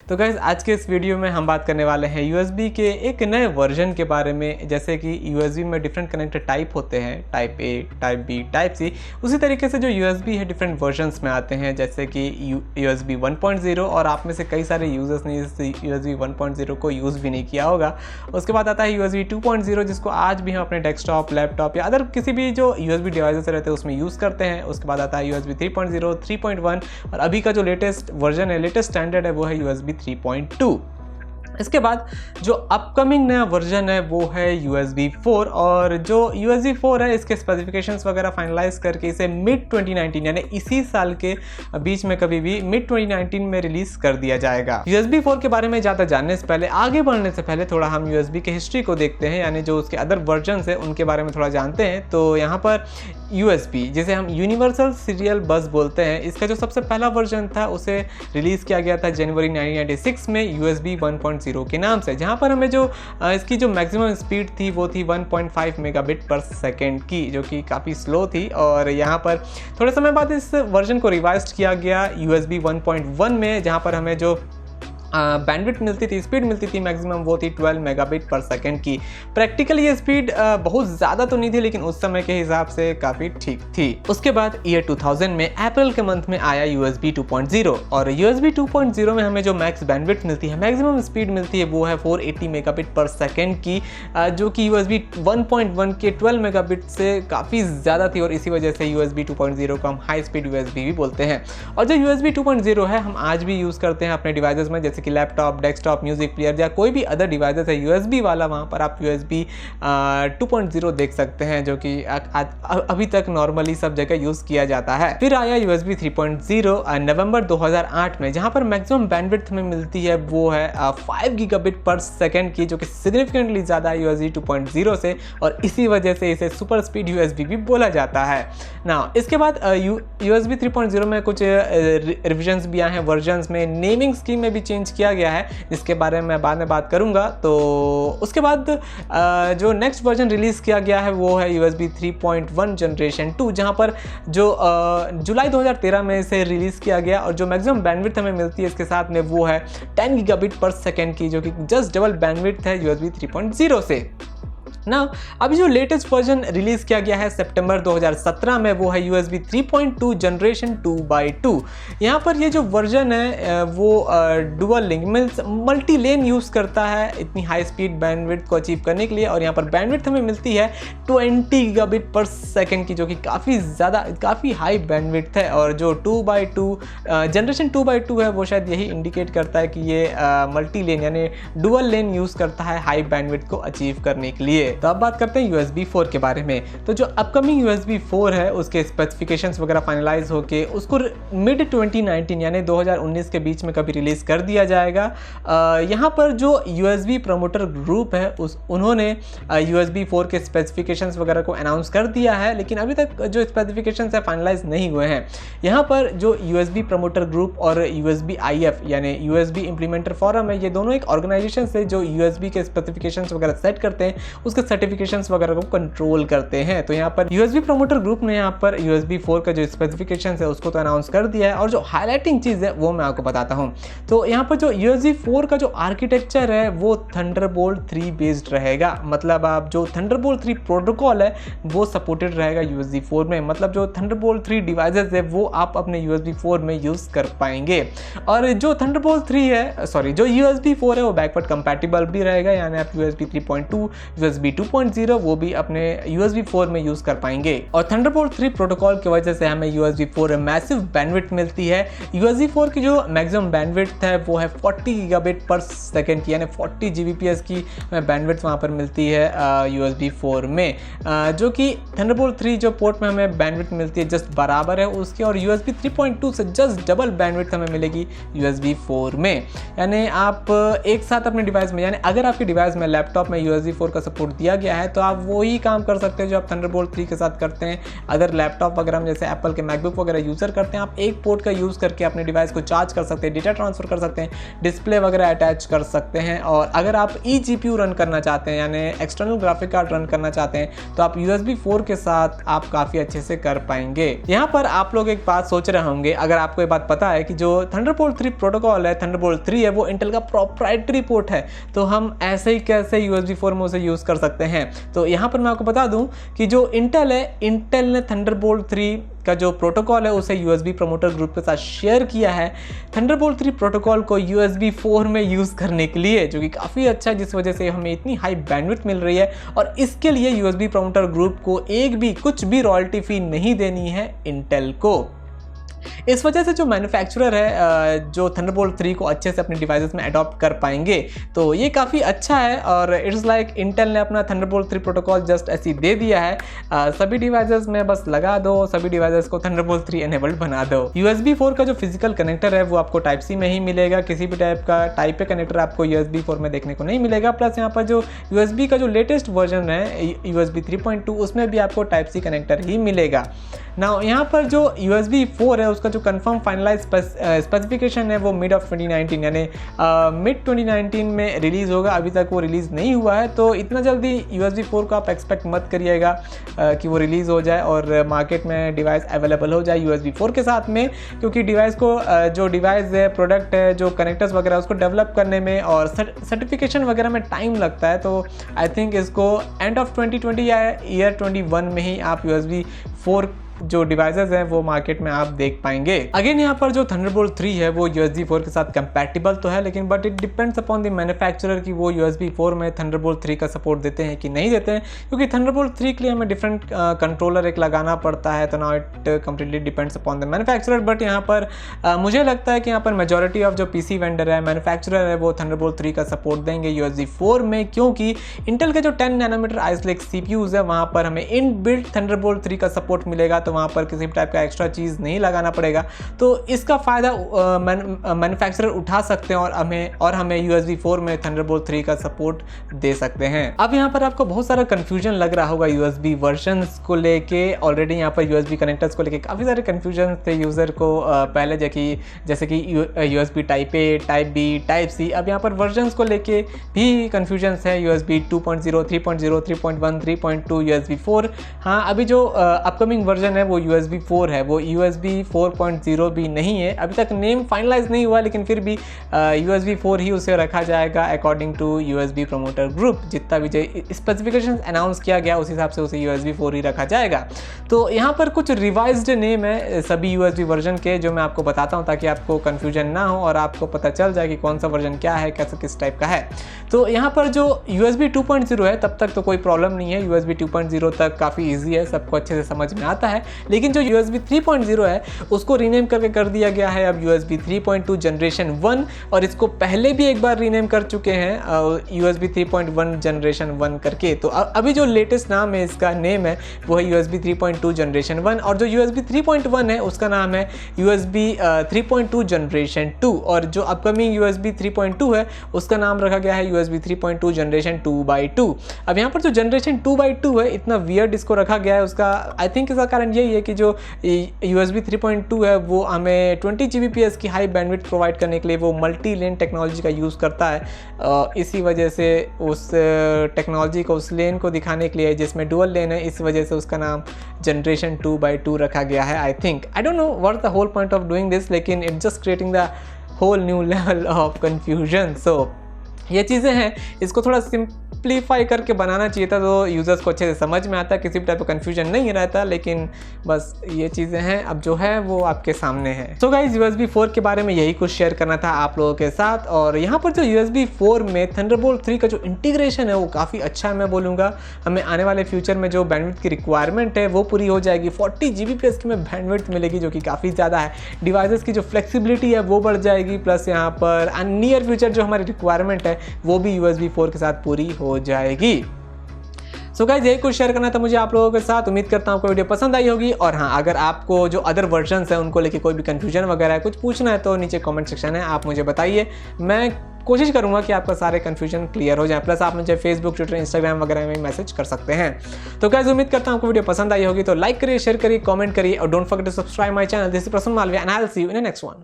तो गाइस आज के इस वीडियो में हम बात करने वाले हैं USB के एक नए वर्जन के बारे में। जैसे कि USB में डिफरेंट कनेक्टर टाइप होते हैं, type A, type B, type C। उसी तरीके से जो USB है डिफरेंट वर्जन्स में आते हैं, जैसे कि USB 1.0 और आप में से कई सारे यूज़र्स ने इस USB 1.0 को यूज़ भी नहीं किया होगा। उसके बाद आता है USB 2.0 जिसको आज भी हम अपने डेस्कटॉप, लैपटॉप या अदर किसी भी जो USB डिवाइसेस रहते हैं उसमें यूज़ करते हैं। उसके बाद आता है USB 3.0, 3.1 और अभी का जो लेटेस्ट वर्जन है, लेटेस्ट स्टैंडर्ड है वो है USB 3.2। इसके बाद जो अपकमिंग नया वर्जन है वो है USB 4 और जो USB 4 है इसके स्पेसिफिकेशंस वगैरह फाइनलाइज करके इसे मिड 2019 यानी इसी साल के बीच में कभी भी मिड 2019 में रिलीज कर दिया जाएगा। USB 4 के बारे में ज़्यादा जानने से पहले, आगे बढ़ने से पहले थोड़ा हम USB के हिस्ट्री को देखते हैं, यानी जो उसके अदर वर्जन्स है उनके बारे में थोड़ा जानते हैं। तो यहाँ पर USB जिसे हम यूनिवर्सल सीरियल बस बोलते हैं, इसका जो सबसे पहला वर्जन था उसे रिलीज़ किया गया था जनवरी 1996 में USB 1.0 के नाम से, जहाँ पर हमें जो इसकी जो मैक्सिमम स्पीड थी वो थी 1.5 मेगाबिट पर सेकेंड की, जो कि काफ़ी स्लो थी। और यहाँ पर थोड़े समय बाद इस वर्जन को रिवाइज्ड किया गया USB 1.1 में, जहाँ पर हमें जो बैंडविड्थ मिलती थी, स्पीड मिलती थी मैक्सिमम, वो थी 12 मेगाबिट पर सेकेंड की। प्रैक्टिकली ये स्पीड बहुत ज़्यादा तो नहीं थी, लेकिन उस समय के हिसाब से काफ़ी ठीक थी। उसके बाद ईयर 2000 में अप्रैल के मंथ में आया USB 2.0 और USB 2.0 में हमें जो मैक्स बैंडविड्थ मिलती है, मैक्सिमम स्पीड मिलती है वो है 480 मेगाबिट पर सेकेंड की, जो कि USB 1.1 के 12 मेगाबिट से काफ़ी ज़्यादा थी और इसी वजह से USB 2.0 को हम हाई स्पीड USB भी बोलते हैं। और जो USB 2.0 है हम आज भी यूज़ करते हैं अपने डिवाइसेस में, जैसे कि लैपटॉप, डेस्कटॉप, म्यूजिक प्लेयर या कोई भी अदर डिवाइसेस है USB वाला, वहाँ पर आप USB 2.0 देख सकते हैं, जो कि अभी तक नॉर्मली सब जगह यूज़ किया जाता है। फिर आया USB 3.0 नवंबर 2008 में, जहाँ पर मैक्सिमम बैंडविड्थ में मिलती है वो है 5 गीगाबिट पर सेकेंड की, जो कि सिग्निफिकेंटली ज़्यादा है USB 2.0 से, और इसी वजह से इसे सुपर स्पीड USB भी बोला जाता है ना। इसके बाद USB 3.0 में कुछ रिविजन्स भी आए हैं, वर्जन्स में नेमिंग स्कीम में भी चेंज किया गया है, जिसके बारे में मैं बाद में बात करूंगा। तो उसके बाद जो नेक्स्ट वर्जन रिलीज किया गया है वो है USB 3.1 जनरेशन 2, जहां पर जो जुलाई 2013 में इसे रिलीज किया गया और जो मैक्सिमम बैंडविड्थ हमें मिलती है इसके साथ में वो है 10 गीगाबिट पर सेकेंड की, जो कि जस्ट डबल बैंडविड्थ है USB 3.0 से ना। अभी जो लेटेस्ट वर्जन रिलीज किया गया है सितंबर 2017 में वो है USB 3.2 जनरेशन 2x2। यहाँ पर ये जो वर्जन है वो dual link means multi lane use करता है इतनी हाई स्पीड बैंडविड्थ को अचीव करने के लिए, और यहाँ पर बैंडविड्थ हमें मिलती है 20 गीगाबिट पर सेकेंड की, जो कि काफ़ी हाई बैंडविड्थ है। और जो 2x2 जनरेशन 2x2 है वो शायद यही इंडिकेट करता है कि ये मल्टी लेन यानी डुअल लेन यूज़ करता है हाई बैंडविड्थ को अचीव करने के लिए। तो अब बात करते हैं USB 4 के बारे में। तो जो अपकमिंग USB 4 है उसके स्पेसिफिकेशंस वगैरह फाइनलाइज होके उसको मिड 2019 यानी 2019 के बीच में कभी रिलीज कर दिया जाएगा। यहाँ पर जो USB प्रमोटर ग्रुप है उन्होंने USB 4 के स्पेसिफिकेशंस वगैरह को अनाउंस कर दिया है, लेकिन अभी तक जो स्पेसिफिकेशंस है फाइनलाइज नहीं हुए हैं। यहाँ पर जो USB प्रमोटर ग्रुप और USB IF यानी USB इम्प्लीमेंटर फोरम है, ये दोनों एक ऑर्गेनाइजेशन से जो USB के स्पेसिफिकेशंस वगैरह सेट करते हैं उसके सर्टिफिकेशंस वगैरह को कंट्रोल करते हैं। तो यहाँ पर USB प्रमोटर ग्रुप ने यहाँ पर USB 4 का जो स्पेसिफिकेशंस है उसको तो अनाउंस कर दिया है, और जो हाईलाइटिंग चीज़ है वो मैं आपको बताता हूँ। तो यहाँ पर जो USB 4 का जो आर्किटेक्चर है वो थंडरबोल्ट 3 बेस्ड रहेगा, मतलब आप जो थंडरबोल्ट 3 प्रोटोकॉल है वो सपोर्टेड रहेगा USB 4 में, मतलब जो थंडरबोल्ट 3 डिवाइसेस है वो आप अपने USB 4 में यूज़ कर पाएंगे। और जो थंडरबोल्ट 3 है जो USB 4 है वो बैकवर्ड कंपैटिबल भी रहेगा, यानी आप USB 3.2, USB 2.0 वो भी अपने USB 4 में यूज़ कर पाएंगे। और थंडरबोल्ट 3 प्रोटोकॉल की वजह से हमें USB 4 मैसिव बैंडविड्थ मिलती है। USB 4 की जो मैक्सिमम बैंडविड्थ है वो है 40 गीगाबिट पर सेकेंड की, यानी 40 Gbps की बैंडविड्थ वहाँ पर मिलती है USB 4 में, जो कि थंडरबोल्ट 3 जो पोर्ट में हमें बैंडविड्थ मिलती है जस्ट बराबर है उसकी, और USB 3.2 से जस्ट डबल बैंडविड्थ हमें मिलेगी USB 4 में। यानी आप एक साथ अपने डिवाइस में, यानी अगर आपके डिवाइस में लैपटॉप में USB 4 का सपोर्ट दिया गया है, तो आप वही काम कर सकते हैं जो आप थंडरबोल्ट 3 के साथ करते हैं। अगर लैपटॉप वगैरह में जैसे एप्पल के मैकबुक वगैरह यूज़र करते हैं, आप एक पोर्ट का यूज़ करके अपने डिवाइस को चार्ज कर सकते हैं, डेटा ट्रांसफर कर सकते हैं, डिस्प्ले वगैरह अटैच कर सकते हैं। और अगर आप eGPU रन करना चाहते हैं यानी एक्सटर्नल ग्राफिक कार्ड रन करना चाहते हैं, तो आप USB 4 के साथ आप काफ़ी अच्छे से कर पाएंगे। यहाँ पर आप लोग एक बात सोच रहे होंगे, अगर आपको ये बात पता है कि जो थंडरबोल्ट 3 प्रोटोकॉल है, थंडरबोल्ट 3 है, वो इंटेल का प्रोप्राइटरी पोर्ट है, तो हम ऐसे ही कैसे USB 4 में उसे यूज़ कर सकते हैं। तो यहाँ पर मैं आपको बता दूँ कि जो इंटेल है, इंटेल ने थंडरबोल्ट 3 का जो प्रोटोकॉल है उसे USB प्रमोटर ग्रुप के साथ शेयर किया है थंडरबोल्ट 3 प्रोटोकॉल को USB 4 में यूज़ करने के लिए, जो कि काफ़ी अच्छा है, जिस वजह से हमें इतनी हाई बैंडविड्थ मिल रही है। और इसके लिए USB प्रमोटर ग्रुप को कुछ भी रॉयल्टी फी नहीं देनी है इंटेल को। इस वजह से जो मैन्युफैक्चरर है जो थंडरबोल्ट 3 को अच्छे से अपने डिवाइसेस में अडॉप्ट कर पाएंगे, तो ये काफ़ी अच्छा है। और इट्स लाइक इंटेल ने अपना थंडरबोल्ट 3 प्रोटोकॉल जस्ट ऐसी दे दिया है, सभी डिवाइसेस में बस लगा दो, सभी डिवाइसेस को थंडरबोल्ट 3 एनेबल्ड बना दो। USB 4 का जो फिजिकल कनेक्टर है वो आपको टाइप सी में ही मिलेगा, किसी भी टाइप का टाइप ए कनेक्टर आपको USB 4 में देखने को नहीं मिलेगा। प्लस यहाँ पर जो USB का जो लेटेस्ट वर्जन है USB 3.2, उसमें भी आपको टाइप सी कनेक्टर ही मिलेगा। नाउ यहाँ पर जो USB 4 है उसका जो कंफर्म फाइनलाइज स्पेसिफिकेशन है वो मिड ऑफ 2019 यानी मिड 2019 में रिलीज़ होगा। अभी तक वो रिलीज़ नहीं हुआ है, तो इतना जल्दी USB 4 को आप एक्सपेक्ट मत करिएगा कि वो रिलीज़ हो जाए और मार्केट में डिवाइस अवेलेबल हो जाए USB 4 के साथ में, क्योंकि डिवाइस को जो डिवाइस है, प्रोडक्ट है, जो कनेक्टर्स वगैरह उसको डेवलप करने में और सर्टिफिकेशन वगैरह में टाइम लगता है। तो आई थिंक इसको एंड ऑफ 2020 या ईयर 21 में ही आप USB 4 जो डिवाइसेस हैं वो मार्केट में आप देख पाएंगे। अगेन यहाँ पर जो थंडरबोल्ट 3 है वो USB 4 के साथ कंपैटिबल तो है, लेकिन but it depends upon the manufacturer कि वो USB 4 में थंडरबोल्ट 3 का सपोर्ट देते हैं कि नहीं देते हैं, क्योंकि थंडरबोल्ट 3 के लिए हमें डिफरेंट कंट्रोलर एक लगाना पड़ता है। तो now it completely depends upon the manufacturer. But यहाँ पर मुझे लगता है कि यहाँ पर मेजॉरिटी ऑफ जो PC वेंडर है, मैन्युफैक्चरर है, वो थंडरबोल्ट 3 का सपोर्ट देंगे USB 4 में, क्योंकि इंटेल के जो 10 नैनोमीटर Ice Lake CPUs है वहाँ पर हमें इनबिल्ट थंडरबोल्ट 3 का सपोर्ट मिलेगा, तो वहाँ पर किसी भी टाइप का एक्स्ट्रा चीज़ नहीं लगाना पड़ेगा। तो इसका फ़ायदा मैन्युफैक्चरर उठा सकते हैं और हमें USB 4 में थंडरबोल्ट 3 का सपोर्ट दे सकते हैं। अब यहाँ पर आपको बहुत सारा कन्फ्यूजन लग रहा होगा USB वर्जन्स को लेके। ऑलरेडी यहाँ पर USB कनेक्टर्स को लेके काफ़ी सारे कन्फ्यूजन थे यूज़र को पहले, जैसे कि USB type A, type B, type C. अब यहाँ पर वर्जन्स को लेके भी कन्फ्यूजन है, USB 2.0, 3.0, 3.1, 3.2, USB 4। हाँ, अभी जो अपकमिंग वर्जन है वो USB 4 है, वो USB 4.0 भी नहीं है। अभी तक नेम फाइनलाइज नहीं हुआ, लेकिन फिर भी USB 4 ही उसे रखा जाएगा according to USB promoter group. जितना भी स्पेसिफिकेशन अनाउंस किया गया उस हिसाब से उसे USB 4 ही रखा जाएगा। तो यहाँ पर कुछ रिवाइज्ड नेम है सभी USB वर्जन के, जो मैं आपको बताता हूँ ताकि आपको कन्फ्यूजन ना हो और आपको पता चल जाए कि कौन सा वर्जन क्या है, कैसे किस टाइप का है। तो यहाँ पर जो USB 2.0 है तब तक तो कोई प्रॉब्लम नहीं है, USB 2.0 तक काफ़ी ईजी है, सबको अच्छे से समझ में आता है। लेकिन जो USB 3.0 है उसको रीनेम करके कर दिया गया है अब USB 3.2 जनरेशन 1, और इसको पहले भी एक बार रीनेम कर चुके हैं USB 3.1 जनरेशन 1 करके। तो अभी जो लेटेस्ट नाम है, इसका नेम है वो है USB 3.2 जनरेशन 1, और जो USB 3.1 है उसका नाम है USB 3.2 जनरेशन 2, और जो अपकमिंग USB 3.2 है उसका नाम रखा गया है USB 3.2 जनरेशन 2/2। अब यहाँ पर जो जनरेशन 2/2 है, इतना वियर्ड इसको रखा गया है, उसका आई थिंक इसका कारण यही है कि जो USB 3.2 है वो हमें 20 Gbps की हाई बैंडविड्थ प्रोवाइड करने के लिए वो मल्टी लेन टेक्नोलॉजी का यूज़ करता है। इसी वजह से उस टेक्नोलॉजी को, उस लेन को दिखाने के लिए जिसमें डुअल लेन है, इस वजह से उसका नाम जनरेशन 2/2 रखा गया है। I think, I don't know what the whole point of doing this, लेकिन it's just creating the whole new level of confusion. So ये चीज़ें हैं, इसको थोड़ा सिंप्लीफाई करके बनाना चाहिए था तो यूज़र्स को अच्छे से समझ में आता, किसी भी टाइप का कन्फ्यूजन नहीं रहता। लेकिन बस ये चीज़ें हैं, अब जो है वो आपके सामने है। तो गाइस, USB 4 के बारे में यही कुछ शेयर करना था आप लोगों के साथ। और यहाँ पर जो USB 4 में थंडरबोल्ट 3 का जो इंटीग्रेशन है वो काफ़ी अच्छा है, मैं बोलूँगा। हमें आने वाले फ्यूचर में जो बैंडविड्थ की रिक्वायरमेंट है वो पूरी हो जाएगी, 40 Gbps की में बैंडविड्थ मिलेगी, जो कि काफ़ी ज़्यादा है। डिवाइसेस की जो फ्लेक्सिबिलिटी है वो बढ़ जाएगी, प्लस यहाँ पर नियर फ्यूचर जो हमारी रिक्वायरमेंट है वो भी USB 4 के साथ पूरी हो जाएगी। सो गाइस यही कुछ शेयर करना था मुझे आप लोगों के साथ। उम्मीद करता हूँ आपको वीडियो पसंद आई होगी। और हाँ, अगर आपको जो अदर वर्जन्स है उनको लेके कोई भी कंफ्यूजन वगैरह है, कुछ पूछना है, तो नीचे कमेंट सेक्शन है, आप मुझे बताइए। मैं कोशिश करूंगा कि आपका सारे कंफ्यूजन क्लियर हो जाए। प्लस आप मुझे फेसबुक, ट्विटर, इंस्टाग्राम वगैरह में मैसेज कर सकते हैं। तो गाइस उम्मीद करता हूं आपको वीडियो पसंद आई होगी। तो लाइक करिए, शेयर करिए, कमेंट करिए और don't forget to subscribe my channel. This is Prasoon Malviya and I will see you in the next one.